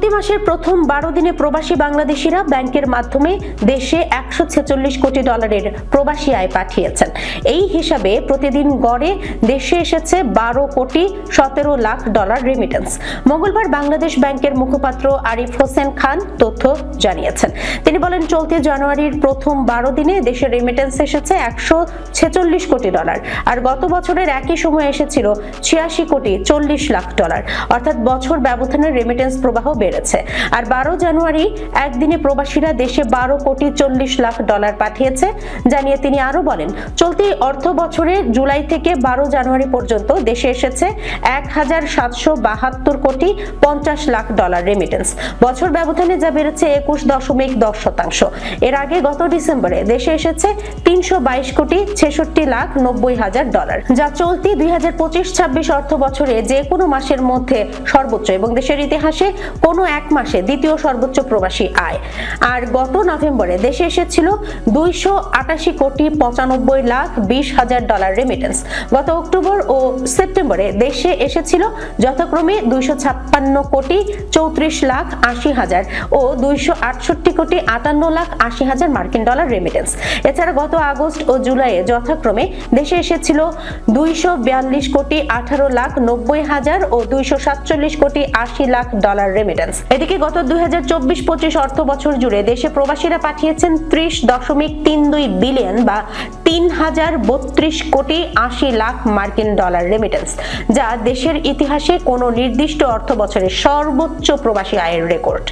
চলতি মাসের প্রথম 12 দিনে প্রবাসী বাংলাদেশিরা ব্যাংকের মাধ্যমে দেশে $146 কোটি প্রবাসী আয় পাঠিয়েছেন। এই হিসাবে প্রতিদিন গড়ে দেশে এসেছে $12,17,00,000 রেমিটেন্স। মঙ্গলবার বাংলাদেশ ব্যাংকের মুখপাত্র আরিফ হোসেন খান তথ্য জানিয়েছেন। তিনি বলেন, চলতি জানুয়ারির প্রথম 12 দিনে দেশের রেমিটেন্স এসেছে $146 কোটি, আর গত বছরের একই সময়ে এসেছিল $86,40,00,000। অর্থাৎ বছর ব্যবধানে রেমিটেন্স প্রবাহ বেড়েছে। আর 12 জানুয়ারি একদিনে প্রবাসীরা দেশে $12,40,00,000 পাঠিয়েছে জানিয়ে তিনি আরো বলেন, চলতি অর্থ বছরে জুলাই থেকে 12 জানুয়ারি পর্যন্ত দেশে এসেছে $1,772,50,00,000 রেমিটেন্স। বছর ব্যবধানে যা বেড়েছে 21.10%। এর আগে গত ডিসেম্বরে দেশে এসেছে $322,66,90,000, যা চলতি 2025-26 অর্থ বছরে যে কোনো মাসের মধ্যে সর্বোচ্চ এবং দেশের ইতিহাসে কোনো এক মাসে দ্বিতীয় সর্বোচ্চ প্রবাসী আয়। আর গত নভেম্বরে দেশে এসেছিল $280,95,20,000 রেমিটেন্স। গত অক্টোবর ও সেপ্টেম্বরে দেশে এসেছিল যথাক্রমে $256,34,80,000 ও $268,58,80,000 মার্কিন ডলার রেমিটেন্স। এছাড়া গত আগস্ট ও জুলাইয়ে যথাক্রমে দেশে এসেছিল $242,18,90,000 ও $247,80,00,000 রেমিটেন্স। এদিকে গত 2024-25 অর্থ বছর জুড়ে দেশে প্রবাসীরা পাঠিয়েছেন $30.32 বিলিয়ন বা $3,032,80,00,000 মার্কিন ডলার রেমিটেন্স, যা দেশের ইতিহাসে কোনো নির্দিষ্ট অর্থ বছরের সর্বোচ্চ প্রবাসী আয়ের রেকর্ড।